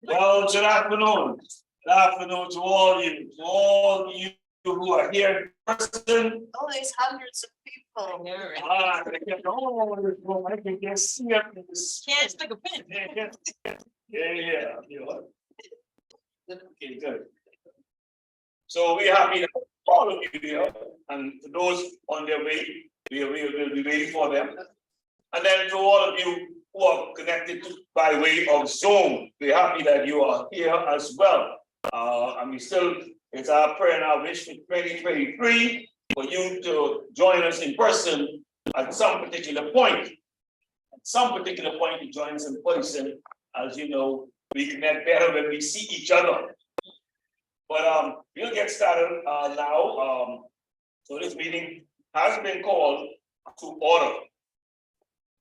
Well, good afternoon. Good afternoon to all you who are here in person. All these hundreds of people. I can just see up in this. Can't stick a pin. Yeah. You know what? Okay, good. So we're happy to have all of you here, and to those on their way, we will be waiting for them. And then to all of you who are connected by way of Zoom, we're happy that you are here as well. And it's our prayer and our wish for 2023 for you to join us in person at some particular point. At some particular point, you join us in person. As you know, we connect better when we see each other. But we'll get started now. So this meeting has been called to order.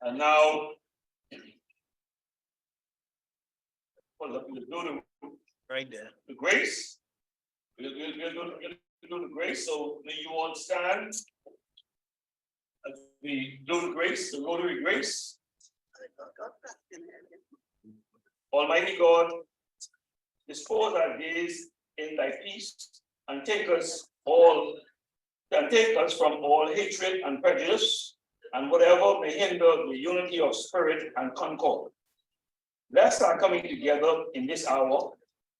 And now, we'll do Right there. the grace. We'll do the grace. So may you all stand as we do the grace, the rotary grace. Almighty God, dispose our days in thy peace and take us from all hatred and prejudice and whatever may hinder the unity of spirit and concord. Bless our coming together in this hour,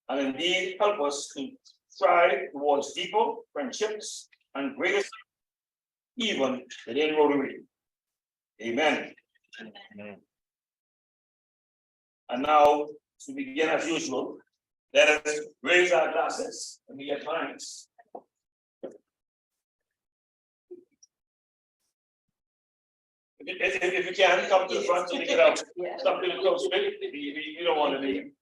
and indeed help us to strive towards deeper friendships and greater even within Rotary. Amen. Amen. And now, to begin as usual, let us raise our glasses and we get thanks. If you can, come to the front to get out. Something close, you don't want to leave.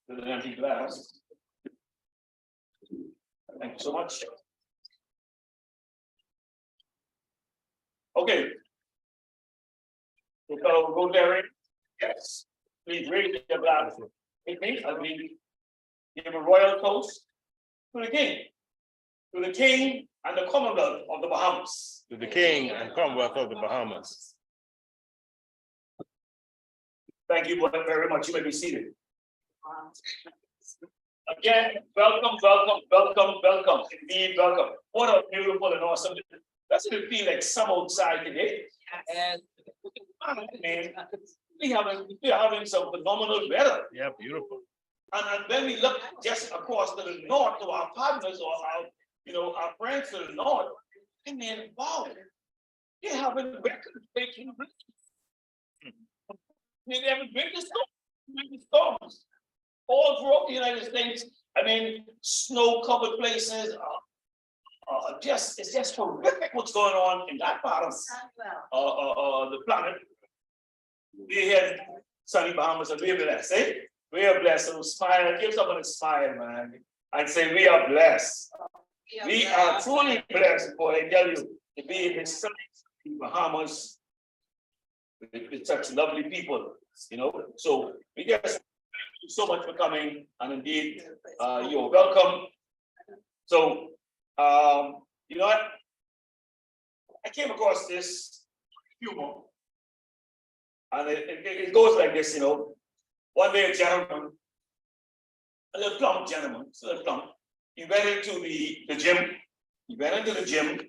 With an empty glass. Thank you so much. Okay. So go there. Yes. Please raise your glass. With me, as we give a royal toast to the king. To the king and the Commonwealth of the Bahamas. To the King and Commonwealth of the Bahamas. Thank you very much. You may be seated. Again, welcome. Indeed, welcome. What a beautiful and awesome. Doesn't it feel like summer outside today? And man, we're having some phenomenal weather. Yeah, beautiful. And when we look just across to the north to our partners or our friends to the north, and then wow, they're having record-breaking rain. They're having big storms all throughout the United States. I mean, snow-covered places. It's just horrific what's going on in that part of the planet. We're here in sunny Bahamas, and we're blessed. Eh? We are blessed. So smile, give someone a smile, man, and say we are blessed. We are truly blessed, boy. I tell you, to be in this sunny Bahamas with such lovely people, So we just thank you so much for coming, and indeed, you're welcome. So, you know what? I came across this humor, and it goes like this, One day, a little plump gentleman, he went into the gym. He went into the gym,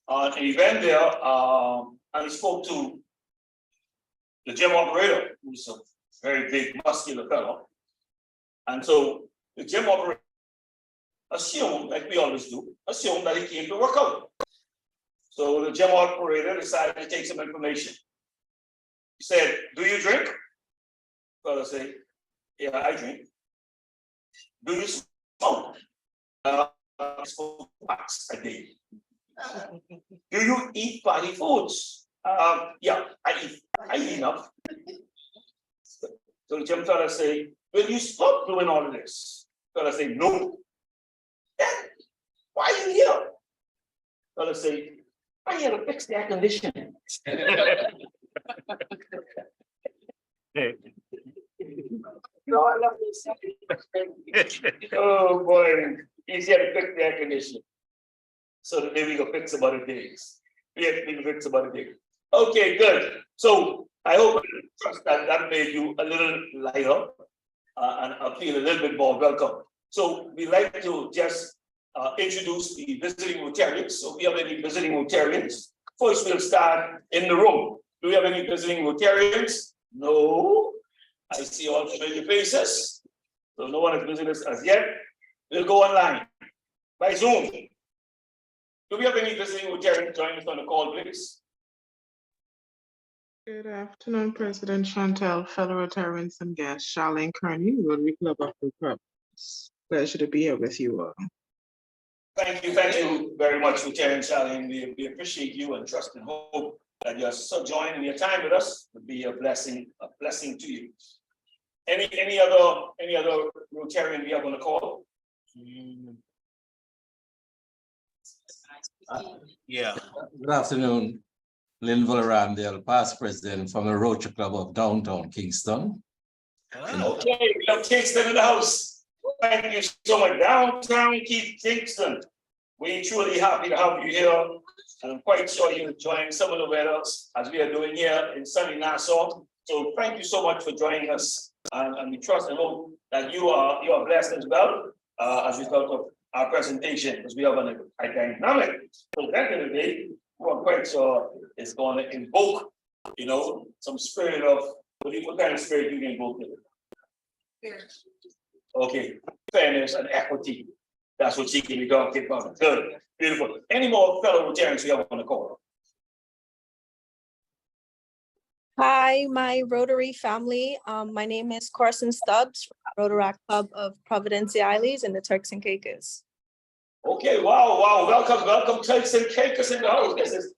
and he went there, and he spoke to the gym operator, who's a very big, muscular fellow. And so the gym operator assumed, like we always do, that he came to work out. So the gym operator decided to take some information. He said, "Do you drink?" The fellow said, "Yeah, I drink." "Do you smoke?" "I smoke wax a day." "Do you eat fatty foods?" "Yeah, I eat enough." So the gym fellow say, "Will you stop doing all of this?" The fellow say, "No." "Then why are you here?" The fellow say, "I'm here to fix the air conditioning." No, I love this. Oh boy, he's here to fix the air conditioning. So that maybe we go fix some other things. Yeah, we fix about it. Okay, good. So I hope trust that made you a little lighter and I feel a little bit more welcome. So we like to just introduce the visiting Rotarians. So we have any visiting Rotarians. First, we'll start in the room. Do we have any visiting Rotarians? No. I see all familiar faces. So no one has visited us as yet. We'll go online by Zoom. Do we have any visiting Rotarians joining us on the call, please? Good afternoon, President Chantel, fellow Rotarians and guests. Charlene Kearney, Rotary Club of the Purpose. Pleasure to be here with you all. Thank you very much, Lieutenant Charlene. We appreciate you and trust and hope that you're so joining your time with us would be a blessing to you. Any other Rotarian we have on the call? Yeah. Good afternoon, Linville Ramdale, past president from the Rotary Club of Downtown Kingston. Okay, we have Kingston in the house. Thank you so much. Downtown Kingston. We're truly happy to have you here. And I'm quite sure you're enjoying some of the weather as we are doing here in sunny Nassau. So thank you so much for joining us. And we trust and hope that you are blessed as well as a result of our presentation, because we have a dynamic presenter today. We're quite sure it's going to invoke, some spirit of what kind of spirit you can invoke it? Okay, fairness and equity. That's what she can be talking about. Good, beautiful. Any more fellow Rotarians we have on the call? Hi, my Rotary family. My name is Carson Stubbs, from Rotaract Club of Providence Isles and the Turks and Caicos. Okay, wow. Welcome, Turks and Caicos in the house. This is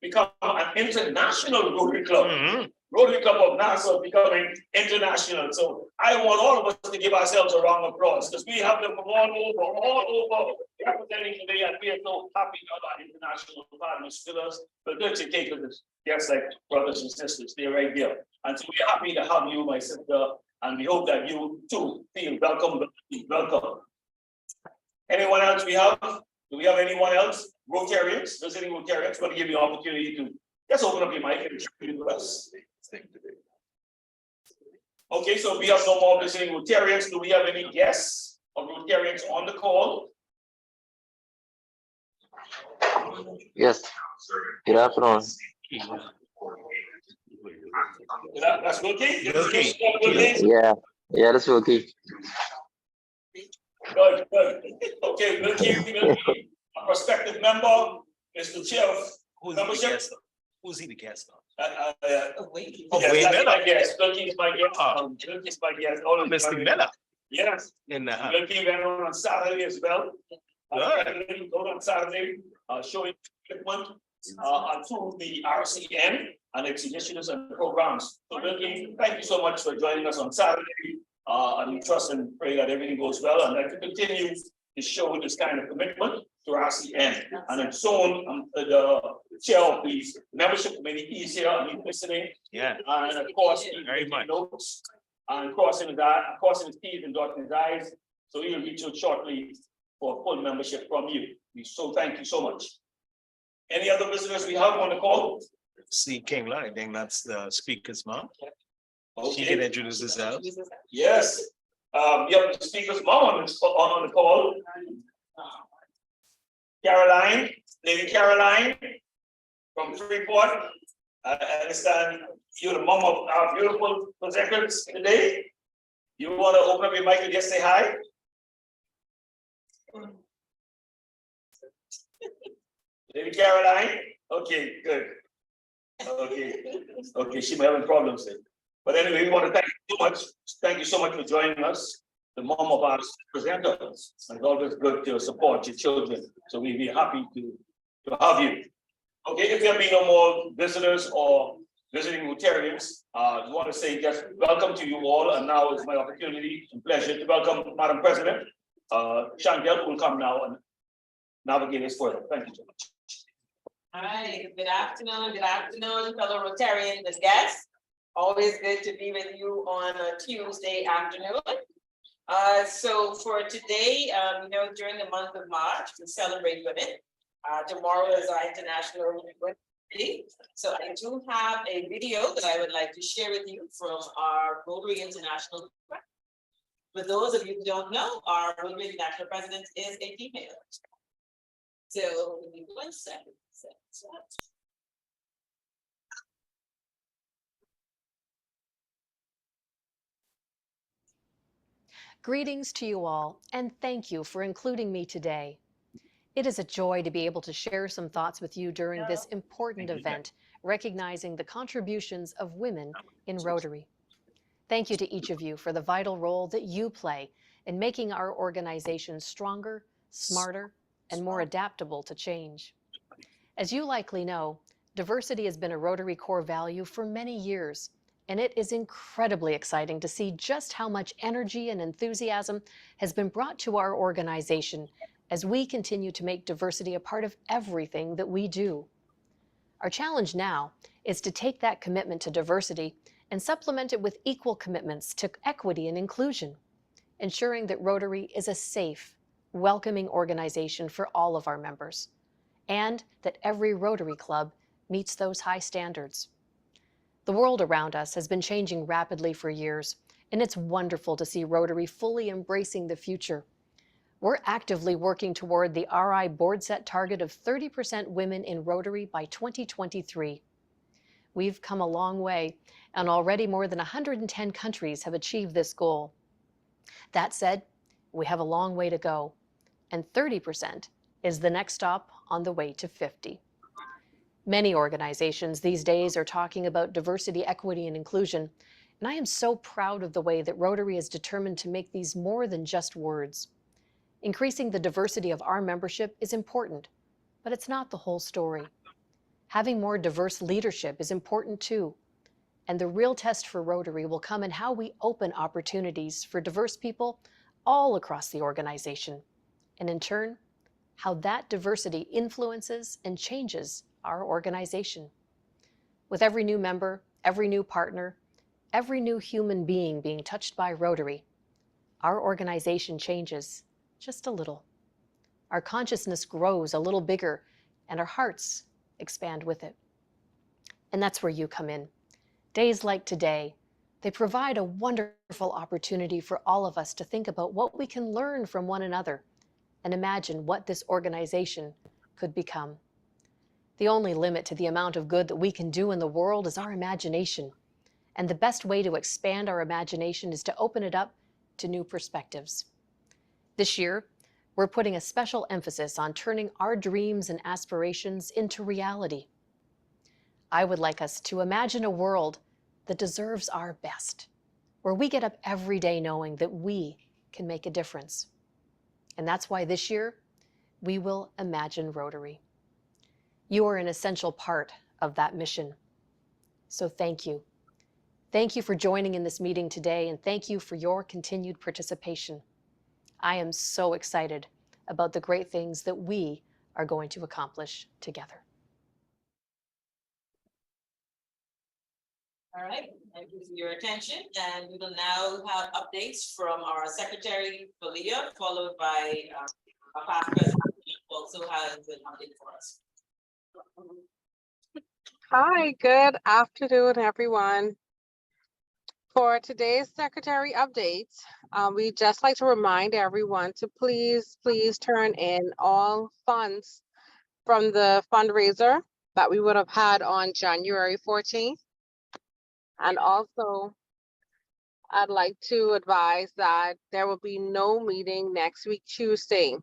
become an international Rotary Club. Mhm. Rotary Club of Nassau becoming international. So I want all of us to give ourselves a round of applause because we have them from all over representing today, and we are so happy to have our international partners with us. But Turks and Caicos is just like brothers and sisters, they're right here. And so we're happy to have you, my sister, and we hope that you too feel welcome. Anyone else we have? Do we have anyone else? Rotarians, visiting Rotarians, want to give you an opportunity to just open up your mic and introduce to us. Okay, so we have no more visiting Rotarians. Do we have any guests of Rotarians on the call? Yes. Good afternoon. That's Wilkie? Wilkie. Yeah, that's okay. Good. Okay, Wilkie, a prospective member, Mr. Chair of Who's the membership. guest? Who's he the guest of? Yes, Wayne that's Miller. my guest. Wilkie is my guest. Oh. Wilkie is my guest. All of you. Mr. Miller. Yes. In the Wilkie went on Saturday as well. Good. Go on Saturday, showing equipment to the RCN and its initiatives and programs. So Wilkie, thank you so much for joining us on Saturday. And we trust and pray that everything goes well and that you continue to show this kind of commitment to RCN. And then soon, the chair of the membership committee is here and he's listening. Yeah. And of course, he's Very taking much. notes and crossing his T's and dotting his I's. So he'll reach out shortly for full membership from you. So thank you so much. Any other visitors we have on the call? See King Lai, I think that's the speaker's mom. She Okay. can introduce herself. Yes. We have the speaker's mom on the call. Caroline, Lady Caroline from Freeport. I understand you're the mom of our beautiful presenters today. You want to open up your mic and just say hi? Lady Caroline? Okay, good. Okay, she may have problems then. But anyway, we want to thank you so much. Thank you so much for joining us. The mom of our presenters. It's always good to support your children. So we'd be happy to have you. Okay, if there be no more visitors or visiting Rotarians, I want to say just welcome to you all. And now is my opportunity and pleasure to welcome Madam President. Chantel will come now and navigate us further. Thank you so much. All right, good afternoon, fellow Rotarians and guests. Always good to be with you on a Tuesday afternoon. So for today, during the month of March, we celebrate women. Tomorrow is our International Women's Day. So I do have a video that I would like to share with you from our Rotary International. For those of you who don't know, our Rotary International President is a female. So give me 1 second. Greetings to you all, and thank you for including me today. It is a joy to be able to share some thoughts with you during this important event, recognizing the contributions of women in Rotary. Thank you to each of you for the vital role that you play in making our organization stronger, smarter, and more adaptable to change. As you likely know, diversity has been a Rotary core value for many years, and it is incredibly exciting to see just how much energy and enthusiasm has been brought to our organization as we continue to make diversity a part of everything that we do. Our challenge now is to take that commitment to diversity and supplement it with equal commitments to equity and inclusion, ensuring that Rotary is a safe, welcoming organization for all of our members, and that every Rotary Club meets those high standards. The world around us has been changing rapidly for years, and it's wonderful to see Rotary fully embracing the future. We're actively working toward the RI board set target of 30% women in Rotary by 2023. We've come a long way, and already more than 110 countries have achieved this goal. That said, we have a long way to go, and 30% is the next stop on the way to 50. Many organizations these days are talking about diversity, equity, and inclusion, and I am so proud of the way that Rotary is determined to make these more than just words. Increasing the diversity of our membership is important, but it's not the whole story. Having more diverse leadership is important too, and the real test for Rotary will come in how we open opportunities for diverse people all across the organization, and in turn, how that diversity influences and changes our organization. With every new member, every new partner, every new human being touched by Rotary, our organization changes just a little. Our consciousness grows a little bigger, and our hearts expand with it. And that's where you come in. Days like today, they provide a wonderful opportunity for all of us to think about what we can learn from one another and imagine what this organization could become. The only limit to the amount of good that we can do in the world is our imagination. And the best way to expand our imagination is to open it up to new perspectives. This year, we're putting a special emphasis on turning our dreams and aspirations into reality. I would like us to imagine a world that deserves our best, where we get up every day knowing that we can make a difference. And that's why this year, we will imagine Rotary. You are an essential part of that mission. So thank you. Thank you for joining in this meeting today, and thank you for your continued participation. I am so excited about the great things that we are going to accomplish together. All right, thank you for your attention, and we will now have updates from our Secretary, Falia, followed by our past president, who also has an update for us. Hi, good afternoon, everyone. For today's secretary updates, we'd just like to remind everyone to please turn in all funds from the fundraiser that we would have had on January 14th. And also, I'd like to advise that there will be no meeting next week, Tuesday,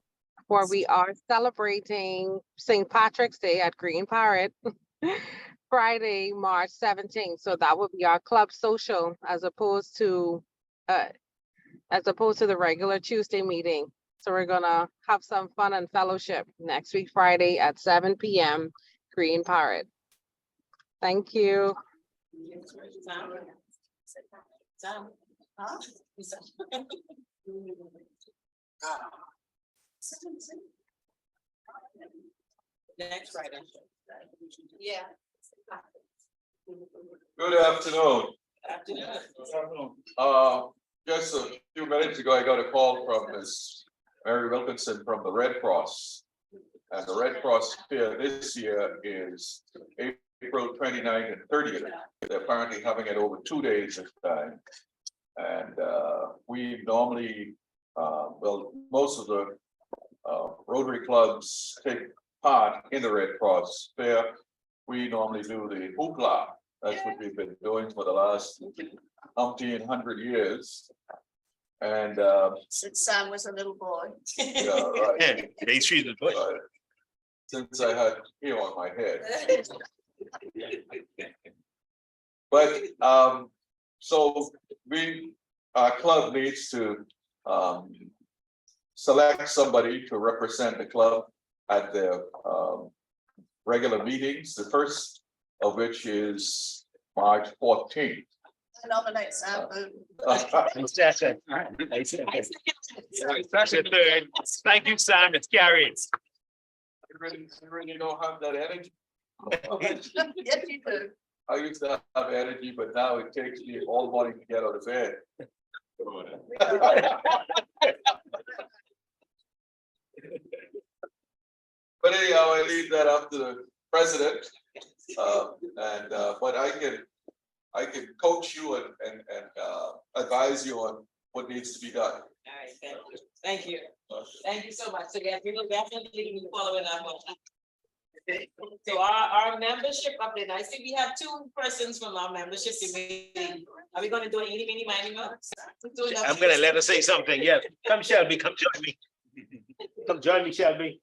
where we are celebrating St. Patrick's Day at Green Parrot. Friday, March 17th. So that would be our club social as opposed to the regular Tuesday meeting. So we're gonna have some fun and fellowship next week, Friday at 7 p.m. Green Parrot. Thank you. Next Friday. Yeah. Good afternoon. Afternoon. Just a few minutes ago, I got a call from Miss Mary Wilkinson from the Red Cross. And the Red Cross Fair this year is April 29th and 30th. They're apparently having it over 2 days this time. And we normally, well, most of the Rotary clubs take part in the Red Cross Fair. We normally do the hoopla. That's what we've been doing for the last umpteen 100 years. And Since Sam was a little boy. yeah, right. They treat the bush. Since I had hair on my head. But so our club needs to select somebody to represent the club at their regular meetings, the first of which is March 14th. I nominate Sam. Thank you, Sam. It's carried. You really don't have that energy. Yes, you do. I used to have energy, but now it takes me all morning to get out of bed. But anyhow, I leave that up to the president. But I can coach you and advise you on what needs to be done. All right, thank you. Thank you so much. So yes, we will definitely be following up on that. So our membership update, I see we have 2 persons from our membership committee. Are we going to do an eeny, miny, moe? I'm gonna let her say something. Yes, come Shelby, come join me. Come join me, Shelby.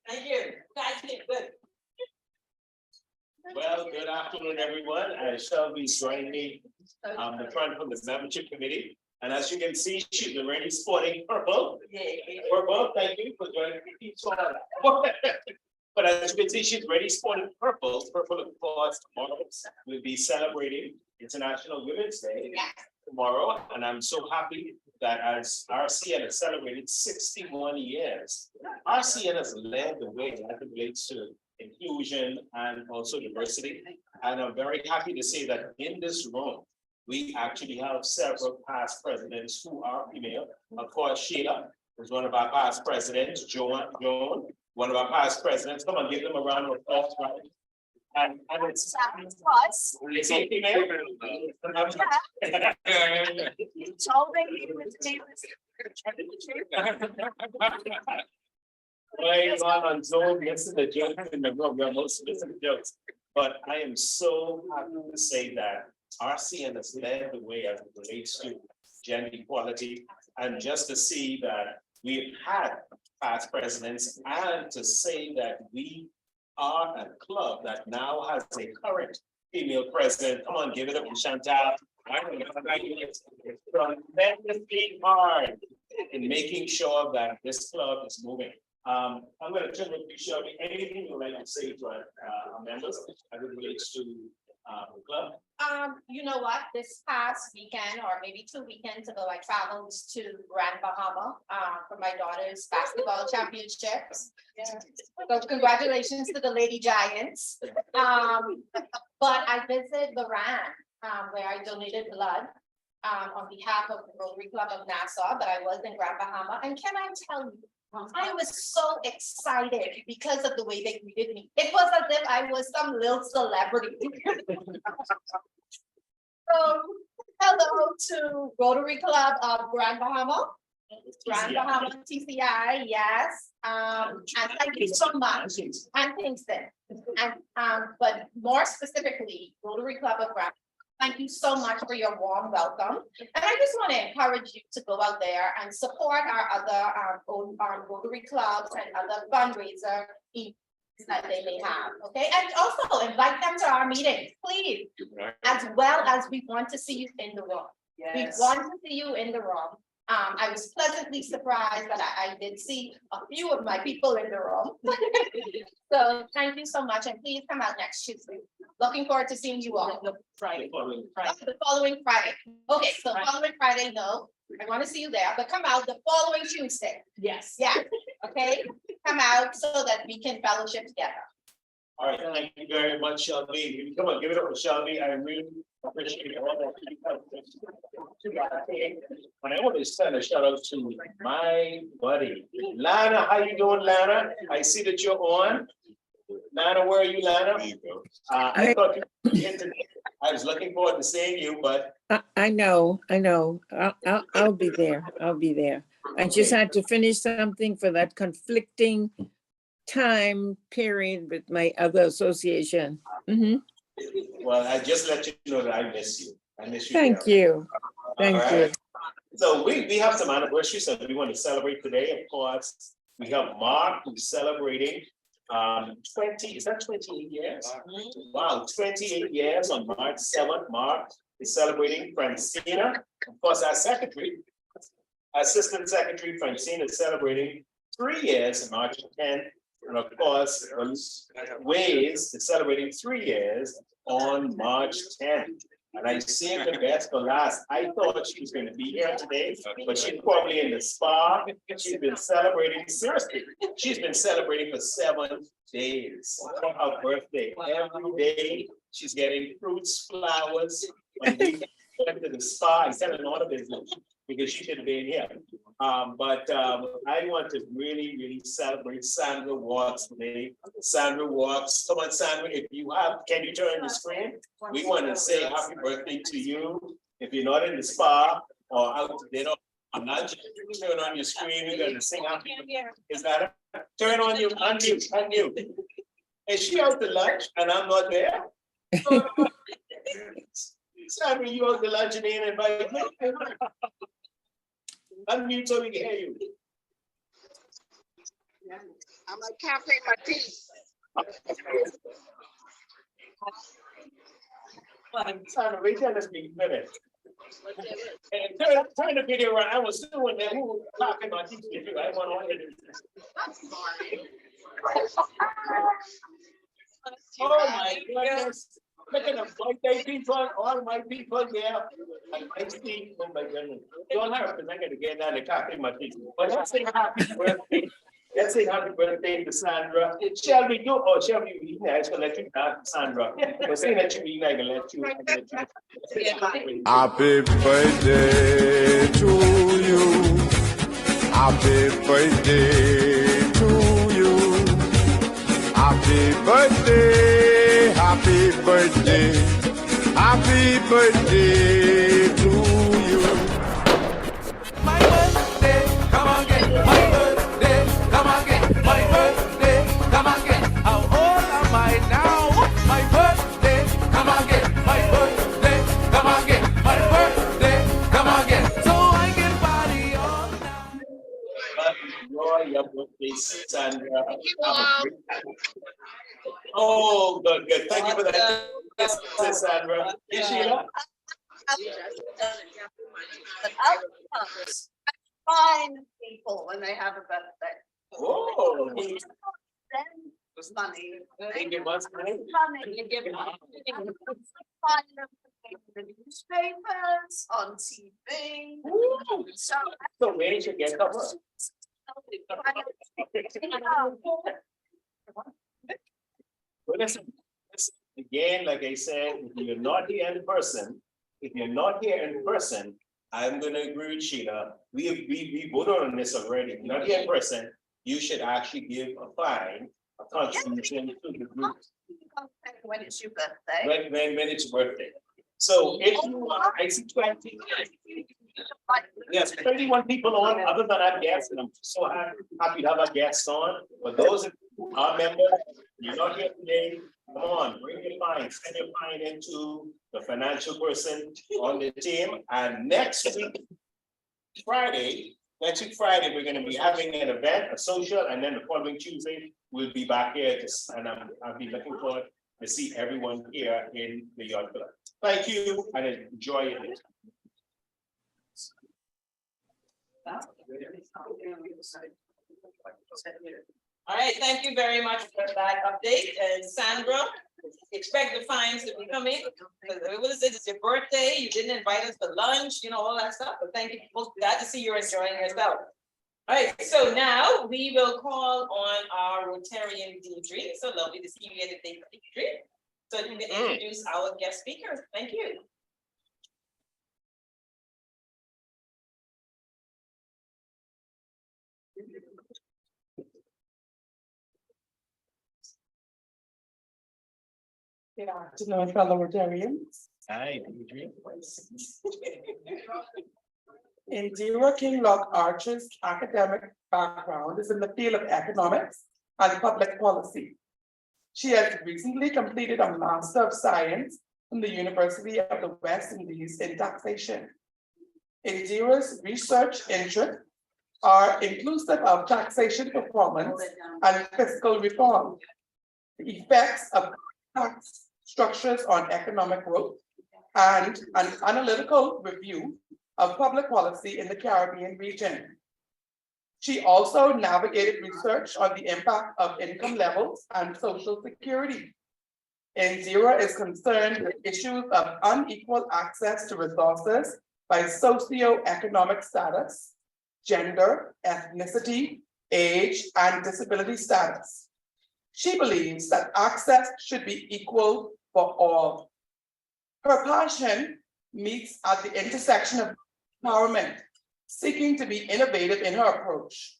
Thank you. Guys, good. Well, good afternoon, everyone. Shelby's joining me the front from the membership committee. And as you can see, she's already sporting purple. Purple, thank you for joining me. But as you can see, she's already sporting purple. Purple, of course, tomorrow we'll be celebrating International Women's Day tomorrow. And I'm so happy that as RCN has celebrated 61 years, RCN has led the way as it relates to inclusion and also diversity. And I'm very happy to say that in this room, we actually have several past presidents who are female. Of course, Sheila is one of our past presidents, Joan, one of our past presidents. Come on, give them a round of applause. And it's Plus. it's a female. Playing on Zoom, yes, the jokes in the room, we are most of the jokes. But I am so happy to say that RCN has led the way as it relates to gender equality. And just to see that we've had past presidents and to say that we are a club that now has a current female president. Come on, give it up to Chantal. Tremendously hard in making sure that this club is moving. I'm going to turn it to Shelby. Anything you'd like to say to our members as it relates to the club? You know what, this past weekend or maybe 2 weekends ago, I traveled to Grand Bahama for my daughter's basketball championships. So congratulations to the Lady Giants. But I visited Loran, where I donated blood on behalf of the Rotary Club of Nassau, but I was in Grand Bahama. And can I tell you, I was so excited because of the way they greeted me. It was as if I was some little celebrity. So, hello to Rotary Club of Grand Bahama. Grand Bahama TCI, yes. And thank you so much. And Kingston. And but more specifically, Rotary Club of Grand. Thank you so much for your warm welcome. And I just want to encourage you to go out there and support our other Rotary clubs and other fundraiser events that they may have, okay? And also invite them to our meetings, please, as well as we want to see you in the room. Yes. We want to see you in the room. I was pleasantly surprised that I did see a few of my people in the room. So thank you so much, and please come out next Tuesday. Looking forward to seeing you all. Friday. The following Friday. Okay, so following Friday, no, I want to see you there, but come out the following Tuesday. Yes. Yeah, okay, come out so that we can fellowship together. All right, thank you very much, Shelby. Come on, give it up for Shelby. I really Appreciate all that. And I want to send a shout out to my buddy, Lana. How you doing, Lana? I see that you're on. Lana, where are you, Lana? I thought you were in today. I was looking forward to seeing you, but I know. I'll be there. I'll be there. I just had to finish something for that conflicting time period with my other association. Mhm. well, I just let you know that I miss you. I miss you. Thank Darren. you. Thank All you. right. So we have some anniversaries that we want to celebrate today. Of course, we have Mark who's celebrating 20, is that 28 years? Wow, 28 years on March 7th. Mark is celebrating. Francina, of course, our secretary, Assistant Secretary Francina is celebrating 3 years on March 10th. And of course, Ways is celebrating 3 years on March 10th. And I saved the best for last. I thought she was going to be here today, but she's probably in the spa. She's been celebrating, seriously, she's been celebrating for 7 days for her birthday. Every day, she's getting fruits, flowers. When we went to the spa, I said another business because she should have been here. But I want to really, really celebrate Sandra Watts today. Sandra Watts, come on, Sandra, if you have, can you turn the screen? We want to say happy birthday to you. If you're not in the spa or out to dinner, I'm not just turn on your screen, we're gonna sing happy. Is that it? Turn on your unmute. Is she out to lunch and I'm not there? Sandra, you out to lunch and they didn't invite me? Unmute so we can hear you. I'm like Cafe Matisse. Sandra, wait till this be finished. And turn the video around. I was still in there. Who was talking about teaching you? I want to hear this. Oh my goodness. Look at the birthday people, all my people there. And I see, oh my goodness. Don't have to make it again down the cafe, my people. But let's say happy birthday. Let's say happy birthday to Sandra. Shall we do? Oh, shall we eat? I was gonna let you down, Sandra. But saying that you eat, I can let you. Happy birthday to you. Happy birthday to you. Happy birthday, happy birthday, happy birthday to you. My birthday, come again. My birthday, come again. My birthday, come again. How old am I now? My birthday, come again. My birthday, come again. My birthday, come again. So I can party all night. Enjoy your birthday, Sandra. Oh, good. Thank you for that. Yes, Sandra. Yes, Sheila. Fine people when they have a birthday. Oh. Then money. They give us money. Money, you give money. Find them in the newspapers, on TV. So where should get covered? Well, listen, again, like I said, if you're not here in person, I'm gonna agree with Sheila. We voted on this already. If you're not here in person, you should actually give a fine, a contribution to the group. When it's your birthday. When it's your birthday. So if you are, I see 20. Yes, 31 people on, other than our guests, and I'm so happy to have our guests on. But those who are members, you're not here today, come on, bring your fine, send your fine into the financial person on the team. And next week, Friday, we're gonna be having an event, a social, and then the following Tuesday, we'll be back here and I'll be looking forward to see everyone here in the Yacht Club. Thank you and enjoy it. All right, thank you very much for that update. And Sandra, expect the fines to be coming. What is it? It's your birthday. You didn't invite us for lunch, all that stuff. But thank you. Glad to see you're enjoying yourself. All right, so now we will call on our Rotarian Deidre. So lovely to see you here today, Deidre. So you can introduce our guest speaker. Thank you. Good afternoon, fellow Rotarians. Hi, Deidre. Indira King-Lock Archer's academic background is in the field of economics and public policy. She has recently completed a Master of Science from the University of the West Indies in taxation. Indira's research interests are inclusive of taxation performance and fiscal reform, the effects of tax structures on economic growth, and an analytical review of public policy in the Caribbean region. She also navigated research on the impact of income levels and social security. Indira is concerned with issues of unequal access to resources by socioeconomic status, gender, ethnicity, age, and disability status. She believes that access should be equal for all. Her passion meets at the intersection of empowerment, seeking to be innovative in her approach.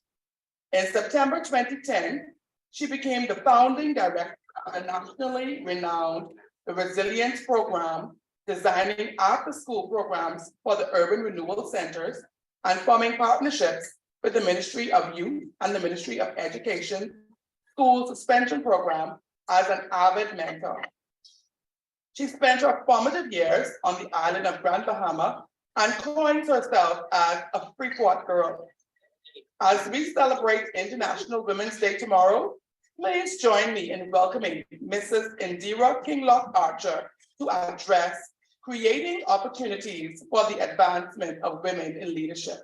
In September 2010, she became the founding director of a nationally renowned Resilience Program, designing after-school programs for the urban renewal centers and forming partnerships with the Ministry of Youth and the Ministry of Education School Suspension Program as an avid mentor. She spent her formative years on the island of Grand Bahama and coins herself as a Freeport girl. As we celebrate International Women's Day tomorrow, please join me in welcoming Mrs. Indira King-Lock Archer to address creating opportunities for the advancement of women in leadership.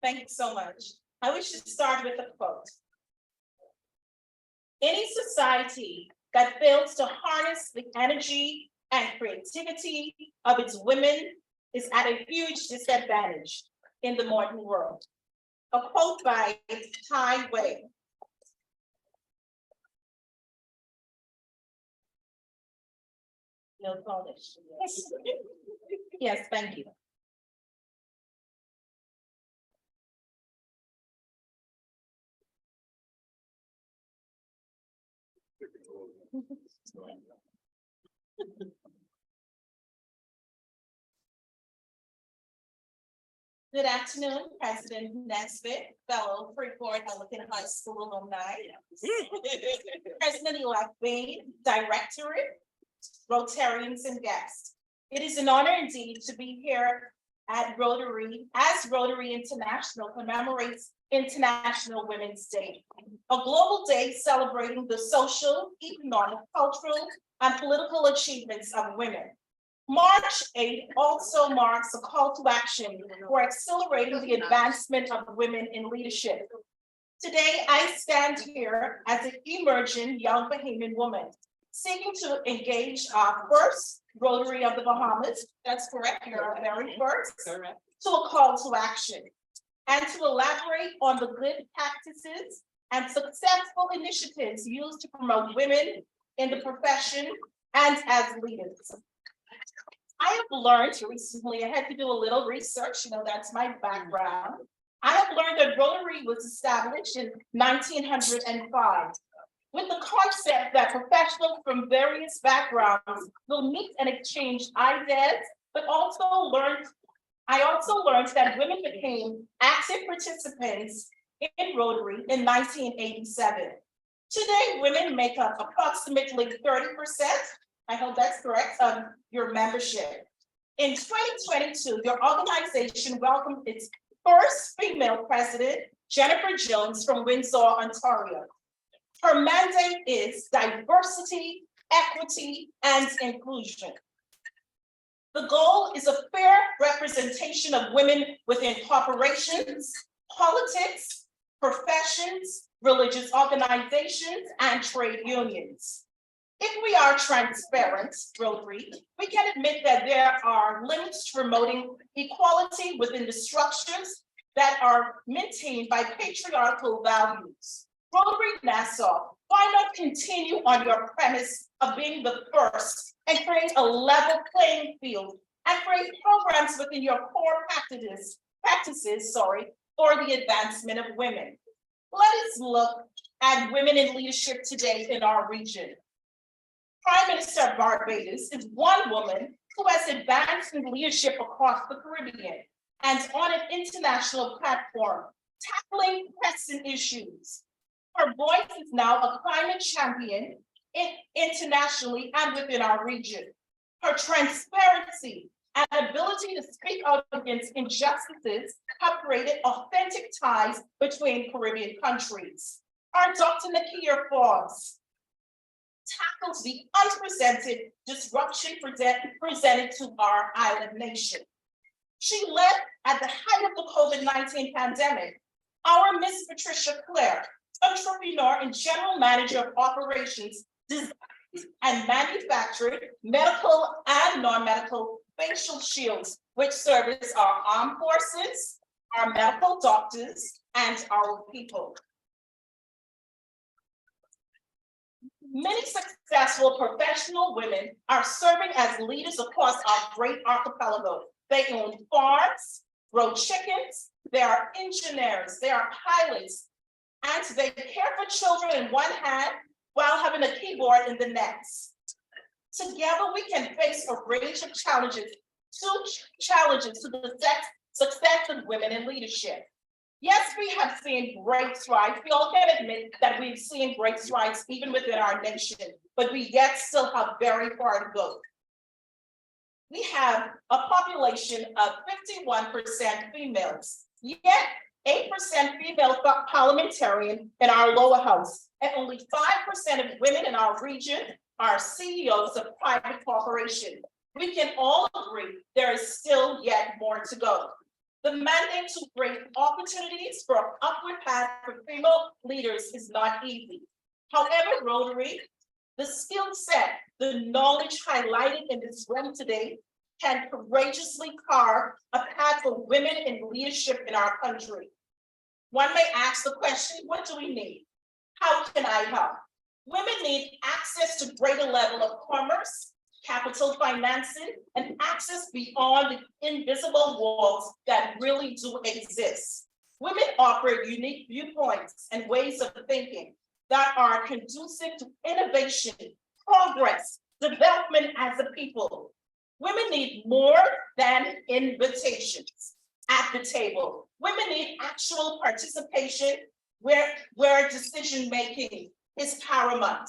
Thank you so much. I wish to start with a quote. Any society that fails to harness the energy and creativity of its women is at a huge disadvantage in the modern world. A quote by Tai Wei. No Polish. Yes, thank you. Good afternoon, President Nesbitt, fellow Freeport Pelican High School alumni. President-elect Bain, Directorate, Rotarians and guests. It is an honor indeed to be here at Rotary as Rotary International commemorates International Women's Day, a global day celebrating the social, economic, cultural, and political achievements of women. March 8 also marks a call to action for accelerating the advancement of women in leadership. Today, I stand here as an emerging young Bahamian woman, seeking to engage our first Rotary of the Bahamas, that's correct, you're our very first, to a call to action, and to elaborate on the good practices and successful initiatives used to promote women in the profession and as leaders. I have learned recently, I had to do a little research, that's my background. I have learned that Rotary was established in 1905 with the concept that professionals from various backgrounds will meet and exchange ideas, but I also learned that women became active participants in Rotary in 1987. Today, women make up approximately 30%, I hope that's correct, of your membership. In 2022, your organization welcomed its first female president, Jennifer Jones from Windsor, Ontario. Her mandate is diversity, equity, and inclusion. The goal is a fair representation of women within corporations, politics, professions, religious organizations, and trade unions. If we are transparent, Rotary, we can admit that there are limits to promoting equality within the structures that are maintained by patriarchal values. Rotary Nassau, why not continue on your premise of being the first and create a level playing field and create programs within your core practices for the advancement of women. Let us look at women in leadership today in our region. Prime Minister of Barbados is one woman who has advanced in leadership across the Caribbean and on an international platform, tackling pressing issues. Her voice is now a climate champion internationally and within our region. Her transparency and ability to speak out against injustices have created authentic ties between Caribbean countries. Our Dr. Nakia Forbes tackles the unprecedented disruption presented to our island nation. She led at the height of the COVID-19 pandemic. Our Miss Patricia Clare, entrepreneur and general manager of operations, designed and manufactured medical and non-medical facial shields, which service our armed forces, our medical doctors, and our people. Many successful professional women are serving as leaders across our great archipelago. They own farms, grow chickens, they are engineers, they are pilots, and they care for children in one hand while having a keyboard in the next. Together, we can face a range of challenges to the success of women in leadership. Yes, we have seen great strides. We all can admit that we've seen great strides even within our nation, but we yet still have very far to go. We have a population of 51% females, yet 8% female parliamentarian in our lower house, and only 5% of women in our region are CEOs of private corporations. We can all agree there is still yet more to go. The mandate to create opportunities for an upward path for female leaders is not easy. However, Rotary, the skill set, the knowledge highlighted in this room today can courageously carve a path for women in leadership in our country. One may ask the question, what do we need? How can I help? Women need access to greater level of commerce, capital financing, and access beyond the invisible walls that really do exist. Women offer unique viewpoints and ways of thinking that are conducive to innovation, progress, development as a people. Women need more than invitations at the table. Women need actual participation where decision-making is paramount.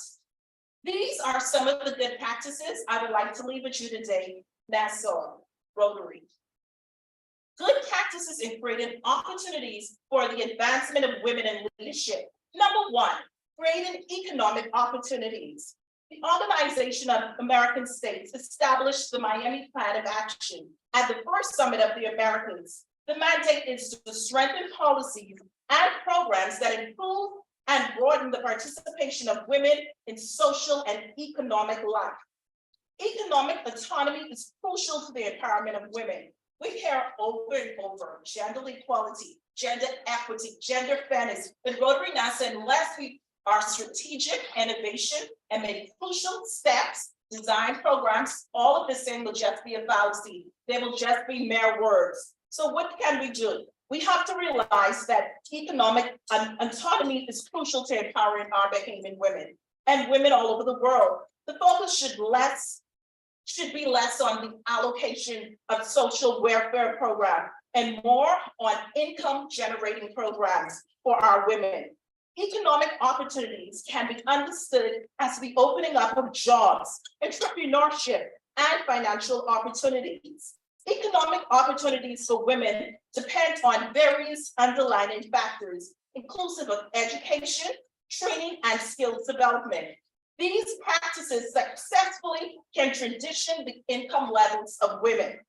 These are some of the good practices I would like to leave with you today, Nassau, Rotary. Good practices in creating opportunities for the advancement of women in leadership. Number one, creating economic opportunities. The Organization of American States established the Miami Plan of Action at the first Summit of the Americas. The mandate is to strengthen policies and programs that improve and broaden the participation of women in social and economic life. Economic autonomy is crucial to the empowerment of women. We hear over and over gender equality, gender equity, gender fairness. With Rotary NASA, unless we are strategic innovation and make crucial steps, design programs, all of this thing will just be a fallacy. They will just be mere words. So what can we do? We have to realize that economic autonomy is crucial to empowering our Bahamian women and women all over the world. The focus should be less on the allocation of social welfare program and more on income generating programs for our women. Economic opportunities can be understood as the opening up of jobs, entrepreneurship, and financial opportunities. Economic opportunities for women depend on various underlying factors, inclusive of education, training, and skills development. These practices successfully can transition the income levels of women.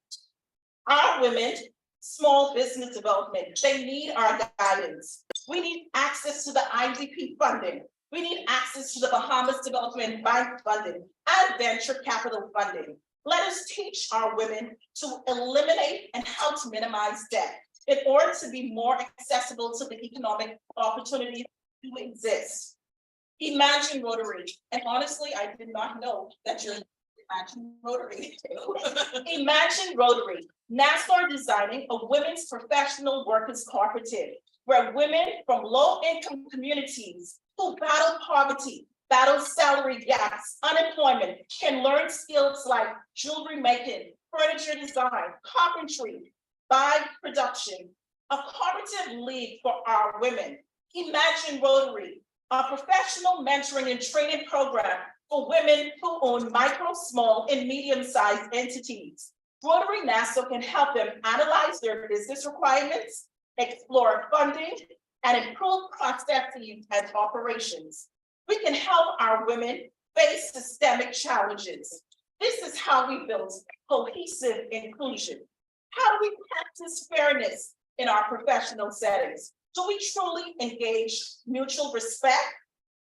Our women, small business development, they need our guidance. We need access to the IDP funding. We need access to the Bahamas Development Bank funding and venture capital funding. Let us teach our women to eliminate and how to minimize debt in order to be more accessible to the economic opportunities that exist. Imagine, Rotary, and honestly, I did not know that you're Imagine Rotary. Imagine Rotary, Nassau designing a women's professional workers cooperative where women from low-income communities who battle poverty, battle salary gaps, unemployment, can learn skills like jewelry making, furniture design, carpentry, by production, a cooperative league for our women. Imagine Rotary, a professional mentoring and training program for women who own micro, small, and medium-sized entities. Rotary Nassau can help them analyze their business requirements, explore funding, and improve processes and operations. We can help our women face systemic challenges. This is how we build cohesive inclusion. How do we practice fairness in our professional settings? Do we truly engage mutual respect?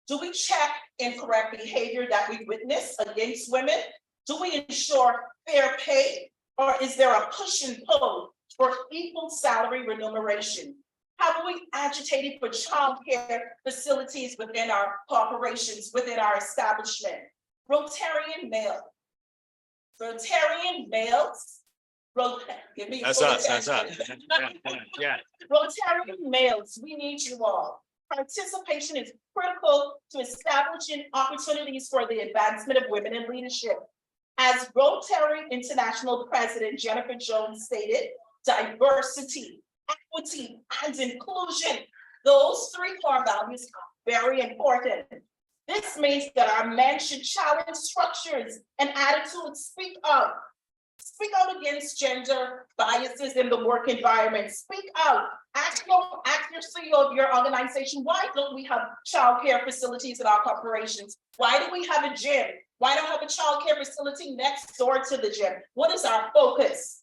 Do we check incorrect behavior that we witness against women? Do we ensure fair pay? Or is there a push and pull for equal salary remuneration? Have we agitated for childcare facilities within our corporations, within our establishment? Rotarian males, give me That's full us, that's us. attention. Yeah. Rotarian males, we need you all. Participation is critical to establishing opportunities for the advancement of women in leadership. As Rotary International President Jennifer Jones stated, diversity, equity, and inclusion, those three core values are very important. This means that our men should challenge structures and attitudes, speak out against gender biases in the work environment. Speak out, ask your CEO of your organization, why don't we have childcare facilities in our corporations? Why do we have a gym? Why don't we have a childcare facility next door to the gym? What is our focus?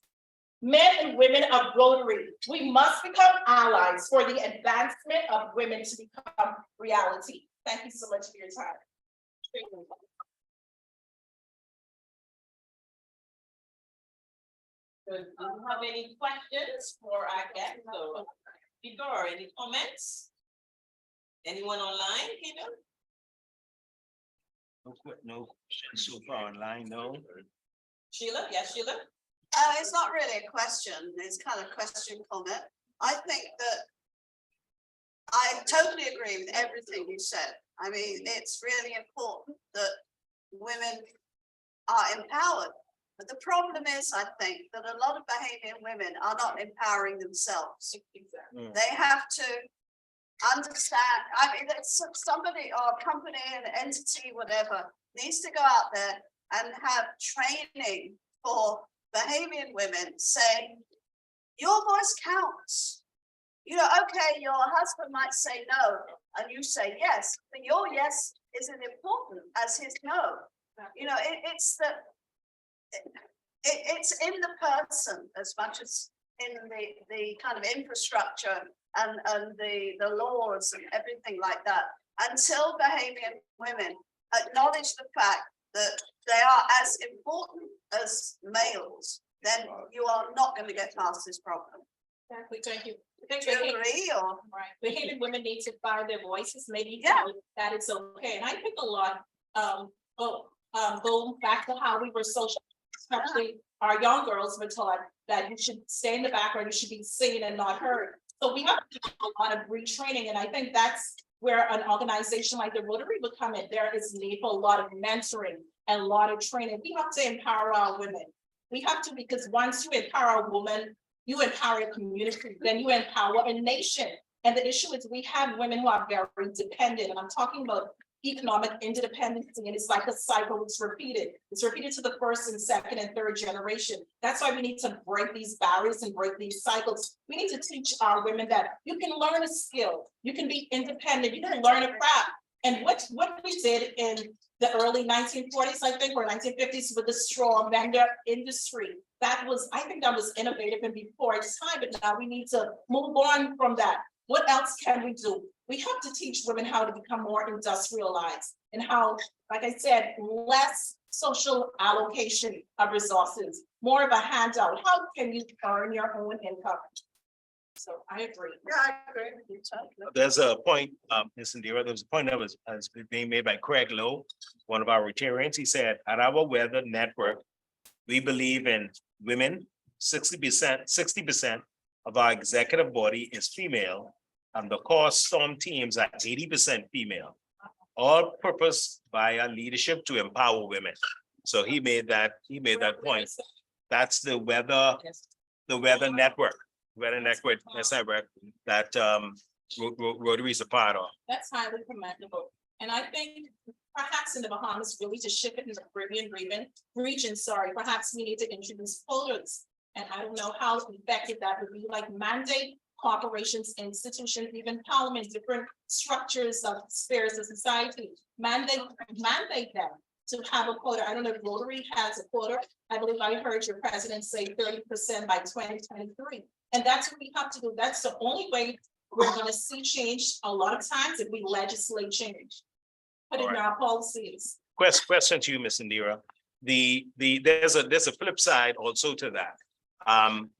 Men and women of Rotary, we must become allies for the advancement of women to become reality. Thank you so much for your time. Do you have any questions for our guest? So, Igor, any comments? Anyone online, Peter? No, so far online, no. Sheila, yes, Sheila? It's not really a question, it's kind of question comment. I think that I totally agree with everything you said. I mean, it's really important that women are empowered. But the problem is, I think, that a lot of Bahamian women are not empowering themselves. They have to understand, I mean, it's somebody or a company, an entity, whatever, needs to go out there and have training for Bahamian women saying, your voice counts. You know, okay, your husband might say no, and you say yes, but your yes isn't important as his no. You know, it's in the person as much as in the kind of infrastructure and the laws and everything like that. Until Bahamian women acknowledge the fact that they are as important as males, then you are not going to get past this problem. Exactly, thank you. Do you agree or? Right, Bahamian women need to find their voices, maybe that it's okay. And I think a lot, going back to how we were social, especially our young girls were taught that you should stay in the background, you should be seen and not heard. So we have to do a lot of retraining, and I think that's where an organization like the Rotary would come in. There is need for a lot of mentoring and a lot of training. We have to empower our women. We have to, because once you empower a woman, you empower a community, then you empower a nation. And the issue is we have women who are very dependent, and I'm talking about economic interdependence, and it's like a cycle, it's repeated. It's repeated to the first and second and third generation. That's why we need to break these barriers and break these cycles. We need to teach our women that you can learn a skill, you can be independent, you can learn a craft. And what we did in the early 1940s, I think, or 1950s with the straw vendor industry, I think that was innovative and before its time, but now we need to move on from that. What else can we do? We have to teach women how to become more industrialized and how, like I said, less social allocation of resources, more of a handout. How can you earn your own income? So I agree. Yeah, I agree with you totally. There's a point, Ms. Indira, there was a point that was being made by Craig Lowe, one of our Rotarians. He said, at our weather network, we believe in women, 60% of our executive body is female, and the core storm teams are 80% female. All purpose by our leadership to empower women. So he made that point. That's the weather network. Weather network, that's that Rotary is a part of. That's highly commendable. And I think perhaps in the Bahamas, really to shift it in the Caribbean region, perhaps we need to introduce quotas. And I don't know how effective that would be, like mandate corporations, institutions, even parliament, different structures of spheres of society, mandate them to have a quota. I don't know if Rotary has a quota. I believe I heard your president say 30% by 2023. And that's what we have to do. That's the only way we're gonna see change a lot of times if we legislate change. Put it in our policies. Question to you, Ms. Indira. There's a flip side also to that.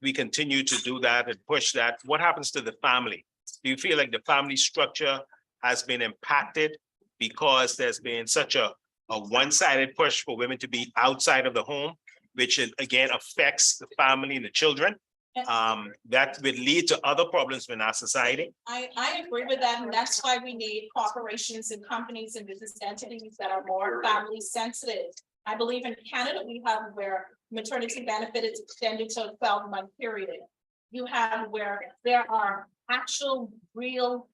We continue to do that and push that. What happens to the family? Do you feel like the family structure has been impacted because there's been such a one-sided push for women to be outside of the home, which again affects the family and the children? That would lead to other problems in our society. I agree with that, and that's why we need corporations and companies and business entities that are more family sensitive. I believe in Canada, we have where maternity benefit is extended to a 12-month period. You have where there are actual real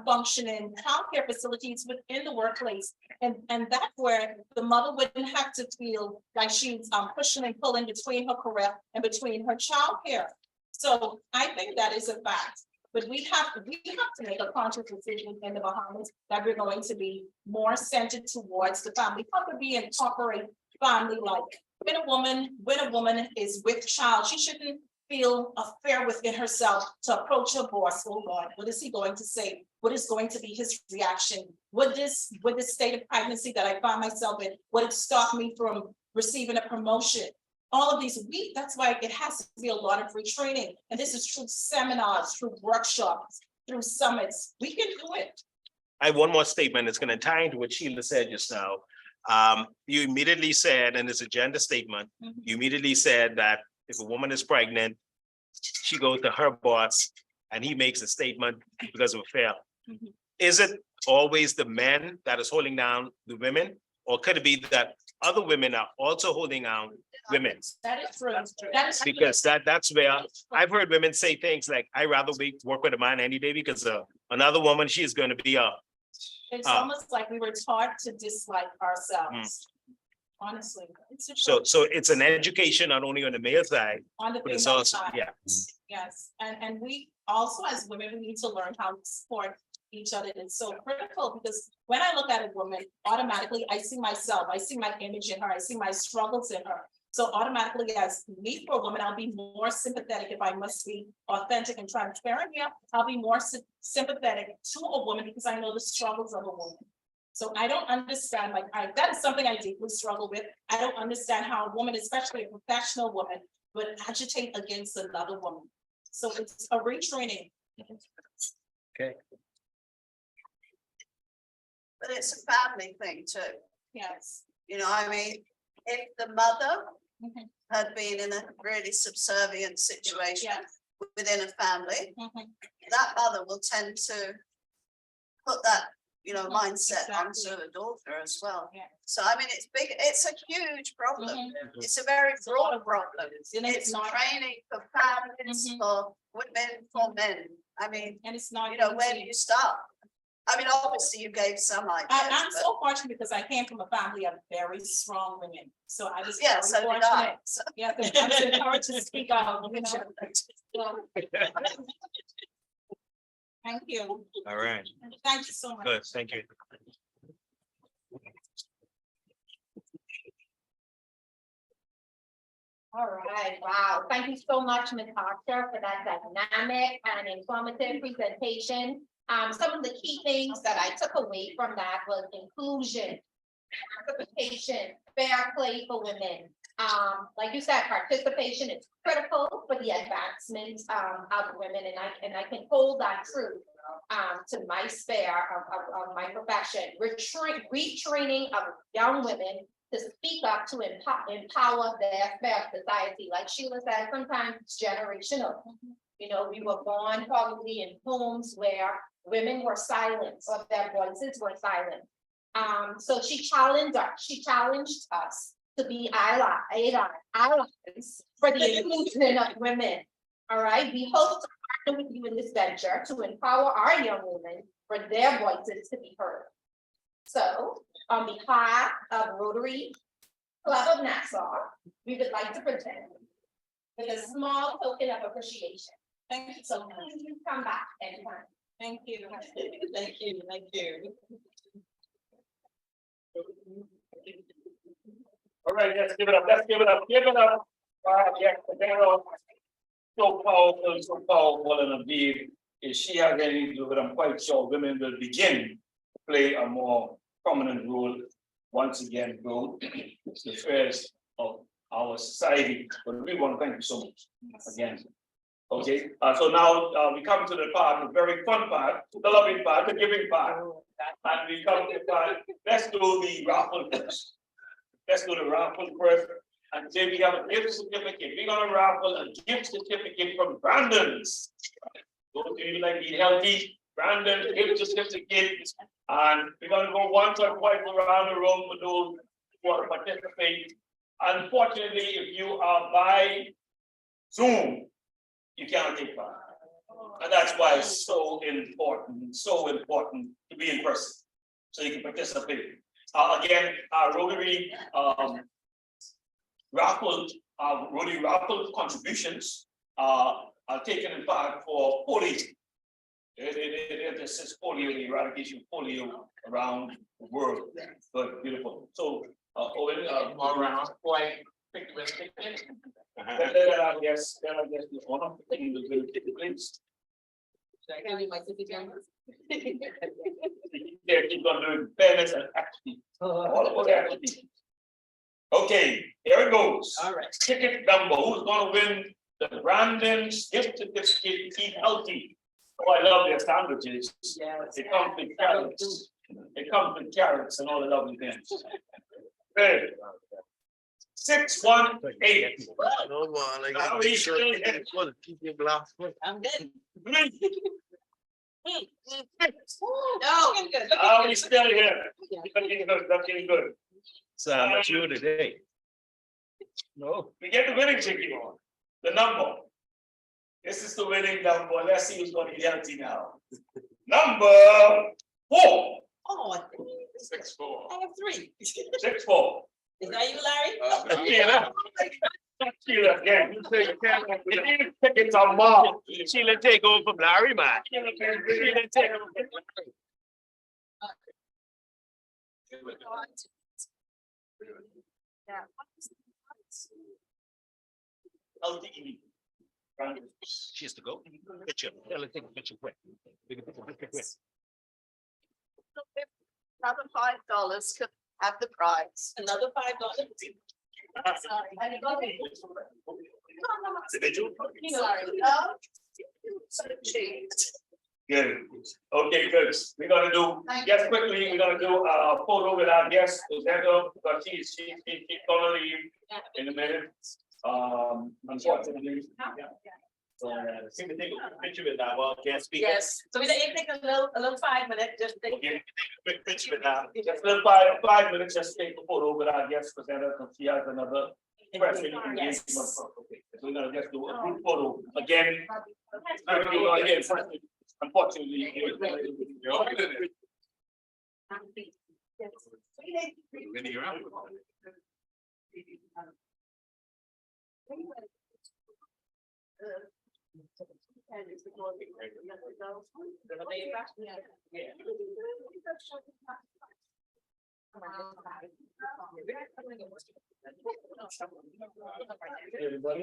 functioning childcare facilities within the workplace. And that's where the mother wouldn't have to feel like she's pushing and pulling between her career and between her childcare. So I think that is a fact, but we have to make a conscious decision in the Bahamas that we're going to be more centered towards the family. How could we incorporate family like when a woman is with child, she shouldn't feel a fear within herself to approach her boss. Oh God, what is he going to say? What is going to be his reaction? Would this state of pregnancy that I find myself in, would it stop me from receiving a promotion? All of these that's why it has to be a lot of retraining. And this is through seminars, through workshops, through summits. We can do it. I have one more statement. It's going to tie into what Sheila said just now. You immediately said, and it's a gender statement, you immediately said that if a woman is pregnant, she goes to her boss and he makes a statement because of a fail. Is it always the men that is holding down the women? Or could it be that other women are also holding down women? That is true. Because that's where I've heard women say things like, I'd rather work with a man any day because another woman, she's going to be it's almost like we were taught to dislike ourselves. Honestly. So it's an education not only on the male side, on the but it's female also, side. yeah. Yes, and we also as women, we need to learn how to support each other. It's so critical because when I look at a woman, automatically I see myself, I see my image in her, I see my struggles in her. So automatically as me for a woman, I'll be more sympathetic if I must be authentic and transparent here. I'll be more sympathetic to a woman because I know the struggles of a woman. So I don't understand, that is something I deeply struggle with. I don't understand how a woman, especially a professional woman, would agitate against another woman. So it's a retraining. Okay. But it's a family thing too. Yes. You know, I mean, if the mother had been in a really subservient situation within a family, that mother will tend to put that, you know, mindset onto a daughter as well. So I mean, it's big, it's a huge problem. It's a very broad problem. It's training for families, for women, for men. I mean, and it's not, you know, where do you start? I mean, obviously you gave some ideas. I'm so fortunate because I came from a family of very strong women. So I was so did I. fortunate. Yeah, I was encouraged to speak out. You know? Thank you. All right. Thank you so much. Good, thank you. All right, wow. Thank you so much, Ms. Archer, for that dynamic and informative presentation. Some of the key things that I took away from that was inclusion, participation, fair play for women, Like you said, participation is critical for the advancement of women, and I can hold that true to my sphere of my profession. Retraining of young women to speak up, to empower their sphere of society. Like Sheila said, sometimes it's generational. You know, we were born probably in homes where women were silent or their voices were silent. So she challenged us to be allies for the inclusion of women. All right, we hope to partner with you in this venture to empower our young women for their voices to be heard. So, on behalf of Rotary Club of Nassau, we would like to present with a small token of appreciation. Thank you So please come back anytime. Thank you. Thank you. Thank you. All right, let's give it up. Let's give it up. Give it up. Yes, they're all so powerful, and indeed, if she has anything to do with it, I'm quite sure women will begin to play a more prominent role once again, through the affairs of our society. But we want to thank you so much again. Okay, so now we come to the part, the very fun part, the loving part, the giving part. And we come to the part, let's do the raffle first. Let's do the raffle first. And today we have a gift certificate. We're gonna raffle a gift certificate from Brandon's. Those of you like eat healthy, Brandon gift certificate. And we're gonna go once or twice around the room for those who want to participate. Unfortunately, if you are by Zoom, you can't take part. And that's why it's so important to be in person, so you can participate. Again, our Rotary raffle contributions are taken in part for polio. This is polio, the eradication of polio around the world. But beautiful. So, Owen, all around, quite pick the ticket. Yes, the honor of taking the little ticket, please. Yeah, keep on doing fairness and equity. All about equity. Okay, here it goes. All right. Ticket number. Who's gonna win the Brandon's gift certificate? Keep healthy. Oh, I love their sandwiches. Yes. It comes with carrots. It comes with carrots and all the lovely things. Good. 618. No more, like. Are we still here? Keep your glass. I'm good. No. Are we still here? Looking good, looking good. So I'm not sure today. No, we get the winning ticket on. The number. This is the winning number. Let's see who's going to be healthy now. Number 4. Oh, 6-4. I have 3. 6-4. Is that you, Larry? Sheila. Sheila again. You say you can't. These tickets are marked. Sheila take over from Larry, man. Sheila take over. LTE. She has to go. Picture. Tell her to take a picture quick. Take a picture quick. Another $5 could have the prize. Another $5. Good. Okay, good. We're gonna do, just quickly, we're gonna do a photo with our guest, Susanna, because she's gonna leave in a minute. Unfortunately. So, see me take a picture with that while guest speaker. Yes, so we take a little 5 minute, just take. Okay, take a quick picture with that. Just little 5 minutes, just take a photo with our guest, Susanna, because she has another question. Yes. Okay, so we're gonna just do a group photo again. Unfortunately. Winning around. Everybody?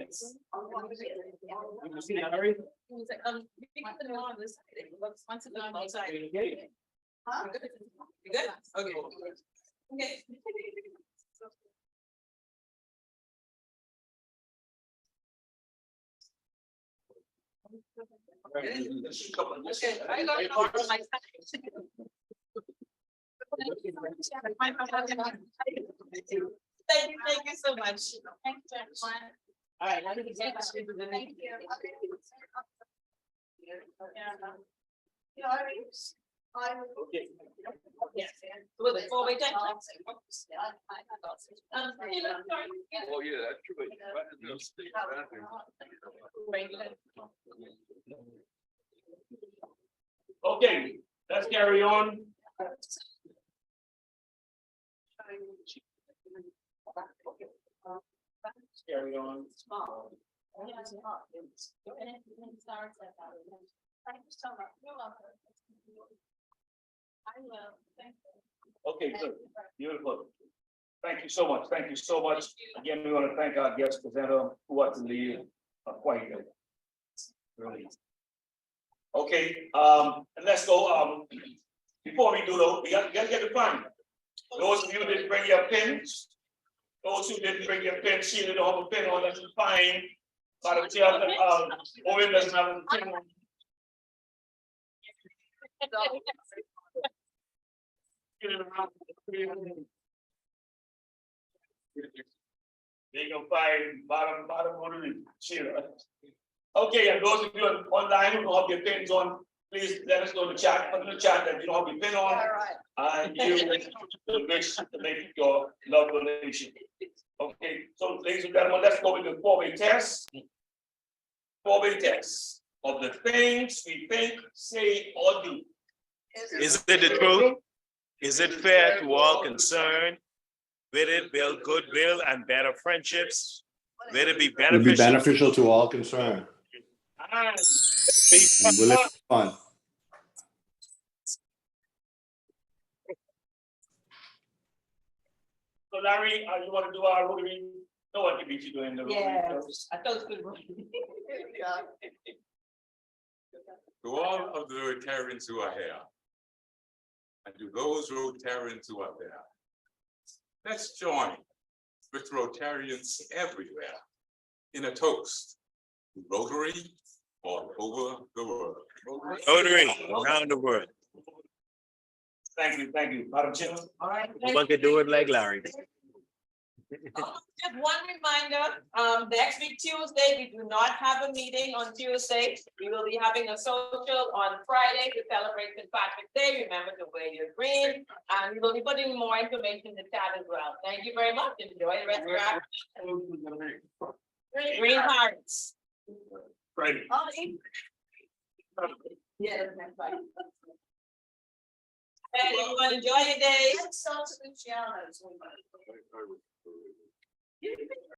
You see Larry? We can put it on this side. Once it's on outside. Okay. Huh? You good? Okay. Okay. Okay, I got it all on my side. Thank you so much. Thank you, everyone. All right, let me get back to the next. Okay. Yes. With a four-way check. Oh, yeah, that's true. Okay, let's carry on. Carry on. Okay, good, beautiful. Thank you so much, thank you so much. Again, we want to thank our guest presenter, who was in the quite good. Really. Okay, and let's go, before we do though, we gotta get the fun. Those of you that didn't bring your pens, those who didn't bring your pen, see that all the pen on, that's fine. But the chair, Owen doesn't have a pen. They can find bottom of the chair. Okay, and those of you online who don't have your pens on, please let us know in the chat, put in the chat that you don't have your pen on. And you wish to make your love donation. Okay, so ladies and gentlemen, let's go with the four-way test. Four-way test of the things we think, say, or do. Is it the truth? Is it fair to all concerned? Will it build goodwill and better friendships? Will it be Will be beneficial? beneficial to all concerned. And And will it be fun? So Larry, you want to do our rotary? No one can beat you doing the rotary. Yeah, I thought it was. To all of the Rotarians who are here, and to those Rotarians who are there, let's join with Rotarians everywhere in a toast to Rotary all over the world. Rotary around the world. Thank you, Madam Chair. All right. No one can do it like Larry. Just one reminder, next week Tuesday, we do not have a meeting on Tuesday. We will be having a social on Friday to celebrate St. Patrick's Day. Remember to wear your green, and we will be putting more information in the chat as well. Thank you very much. Enjoy the rest of your afternoon. Green hearts. Right. Yeah, that's next slide. Hey, everyone, enjoy your day. Santa Luciano's.